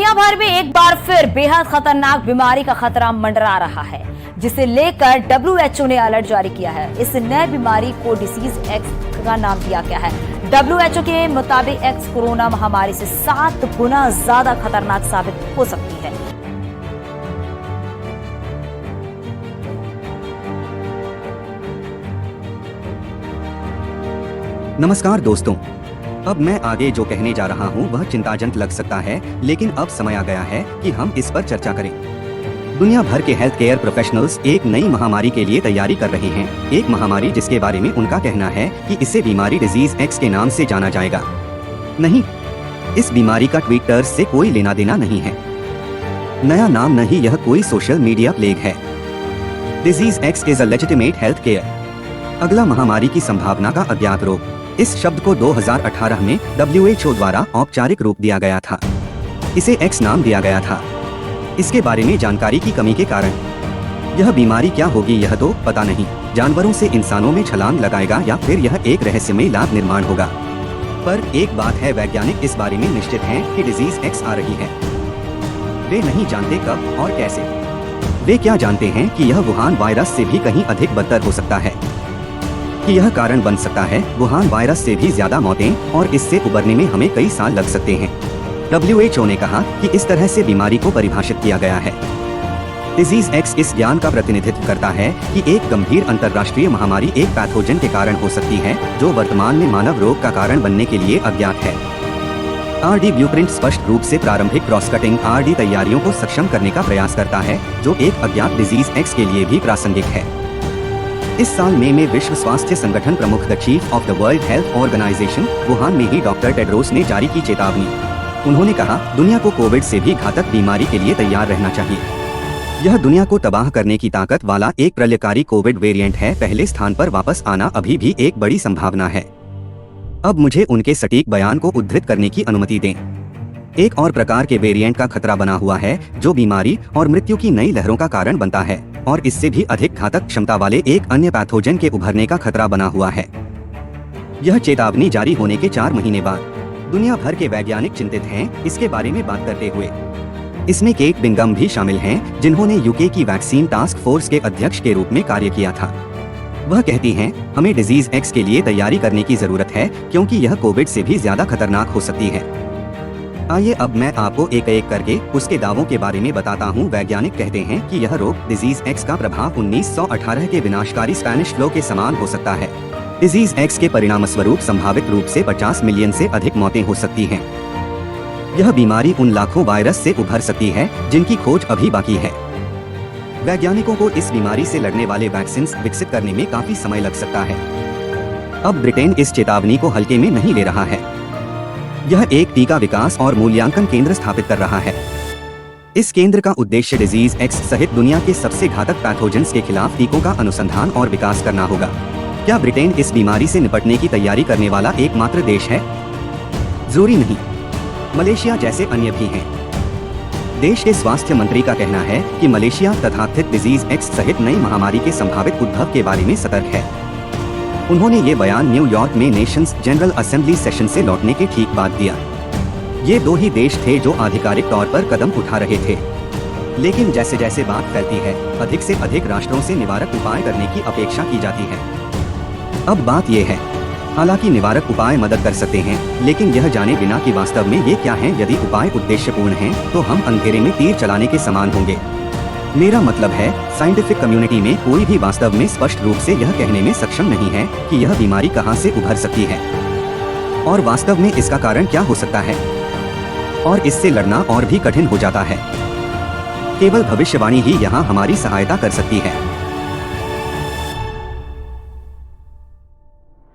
दुनिया भर में एक बार फिर बेहद खतरनाक बीमारी का खतरा मंडरा रहा है, जिसे लेकर WHO ने अलर्ट जारी किया है। इस नए बीमारी को डिसीज एक्स का नाम दिया गया है। WHO के मुताबिक एक्स कोरोना महामारी से 7 गुना ज्यादा खतरनाक साबित हो सकती है। नमस्कार दोस्तों, अब मैं आगे जो कहने जा रहा हूँ वह चिंताजनक लग सकता है, लेकिन अब समय आ गया है कि हम इस पर चर्चा करें। दुनिया भर के हेल्थ केयर प्रोफेशनल्स एक नई महामारी के लिए तैयारी कर रहे हैं। एक महामारी जिसके बारे में उनका कहना है कि इसे बीमारी डिजीज एक्स के नाम से जाना जाएगा। नहीं, इस बीमारी का ट्विटर से कोई लेना देना नहीं है। नया नाम नहीं, यह कोई सोशल मीडिया प्लेग है। Disease x is a legitimate health care. अगला महामारी की संभावना का अज्ञात रोग। इस शब्द को 2018 में WHO द्वारा औपचारिक रूप दिया गया था। इसे एक्स नाम दिया गया था। इसके बारे में जानकारी की कमी के कारण यह बीमारी क्या होगी यह तो पता नहीं। जानवरों से इंसानों में छलांग लगाएगा या फिर यह एक रहस्यमय लाभ निर्माण होगा। पर एक बात है, वैज्ञानिक इस बारे में निश्चित हैं कि डिजीज एक्स आ रही है। वे नहीं जानते कब और कैसे। वे क्या जानते हैं कि यह वुहान वायरस से भी कहीं अधिक बदतर हो सकता है, कि यह कारण बन सकता है वुहान वायरस से भी ज्यादा मौतें, और इससे उबरने में हमें कई साल लग सकते हैं। WHO ने कहा कि इस तरह से बीमारी को परिभाषित किया गया है। डिजीज एक्स इस ज्ञान का प्रतिनिधित्व करता है कि एक गंभीर अंतर्राष्ट्रीय महामारी एक पैथोजन के कारण हो सकती है जो वर्तमान में मानव रोग का कारण बनने के लिए अज्ञात है। RD ब्लूप्रिंट स्पष्ट रूप से प्रारंभिक क्रॉस कटिंग RD तैयारियों को सक्षम करने का प्रयास करता है, जो एक अज्ञात डिजीज एक्स के लिए भी प्रासंगिक है। इस साल मई में विश्व स्वास्थ्य संगठन प्रमुख the chief of the World Health Organization Wuhan में ही डॉक्टर टेड्रोस ने जारी की चेतावनी। उन्होंने कहा, दुनिया को कोविड से भी घातक बीमारी के लिए तैयार रहना चाहिए। यह दुनिया को तबाह करने की ताकत वाला एक प्रलयकारी कोविड वेरिएंट है। पहले स्थान पर वापस आना अभी भी एक बड़ी संभावना है। अब मुझे उनके सटीक बयान को उद्धृत करने की अनुमति दें। एक और प्रकार के वेरिएंट का खतरा बना हुआ है जो बीमारी और मृत्यु की नई लहरों का कारण बनता है, और इससे भी अधिक घातक क्षमता वाले एक अन्य पैथोजन के उभरने का खतरा बना हुआ है। यह चेतावनी जारी होने के 4 महीने बाद दुनिया भर के वैज्ञानिक चिंतित हैं इसके बारे में बात करते हुए। इसमें केट बिंगम भी शामिल हैं, जिन्होंने यूके की वैक्सीन टास्क फोर्स के अध्यक्ष के रूप में कार्य किया था। वह कहती हैं, हमें डिजीज एक्स के लिए तैयारी करने की जरूरत है क्योंकि यह कोविड से भी ज्यादा खतरनाक हो सकती है। आइए अब मैं आपको एक एक करके उसके दावों के बारे में बताता हूँ। वैज्ञानिक कहते हैं कि यह रोग डिजीज एक्स का प्रभाव 1918 के विनाशकारी स्पेनिश फ्लू के समान हो सकता है। डिजीज एक्स के परिणामस्वरूप संभावित रूप से 50 मिलियन से अधिक मौतें हो सकती हैं। यह बीमारी उन लाखों वायरस से उभर सकती है जिनकी खोज अभी बाकी है। वैज्ञानिकों को इस बीमारी से लड़ने वाले वैक्सीन विकसित करने में काफी समय लग सकता है। अब ब्रिटेन इस चेतावनी को हल्के में नहीं ले रहा है। यह एक टीका विकास और मूल्यांकन केंद्र स्थापित कर रहा है। इस केंद्र का उद्देश्य डिजीज एक्स सहित दुनिया के सबसे घातक पैथोजेंस के खिलाफ टीकों का अनुसंधान और विकास करना होगा। क्या ब्रिटेन इस बीमारी से निपटने की तैयारी करने वाला एकमात्र देश है? जरूरी नहीं, मलेशिया जैसे अन्य भी हैं। देश के स्वास्थ्य मंत्री का कहना है कि मलेशिया तथाकथित डिजीज एक्स सहित नई महामारी के संभावित उद्भव के बारे में सतर्क है। उन्होंने ये बयान न्यूयॉर्क में नेशंस जनरल असेंबली सेशन से लौटने के ठीक बाद दिया। ये 2 ही देश थे जो आधिकारिक तौर पर कदम उठा रहे थे, लेकिन जैसे जैसे बात फैलती है, अधिक से अधिक राष्ट्रों से निवारक उपाय करने की अपेक्षा की जाती है। अब बात यह है, हालांकि निवारक उपाय मदद कर सकते हैं, लेकिन यह जाने बिना कि वास्तव में ये क्या हैं, यदि उपाय उद्देश्यपूर्ण हैं, तो हम अंधेरे में तीर चलाने के समान होंगे। मेरा मतलब है, साइंटिफिक कम्युनिटी में कोई भी वास्तव में स्पष्ट रूप से यह कहने में सक्षम नहीं है कि यह बीमारी कहां से उभर सकती है और वास्तव में इसका कारण क्या हो सकता है, और इससे लड़ना और भी कठिन हो जाता है। केवल भविष्यवाणी ही यहां हमारी सहायता कर सकती है।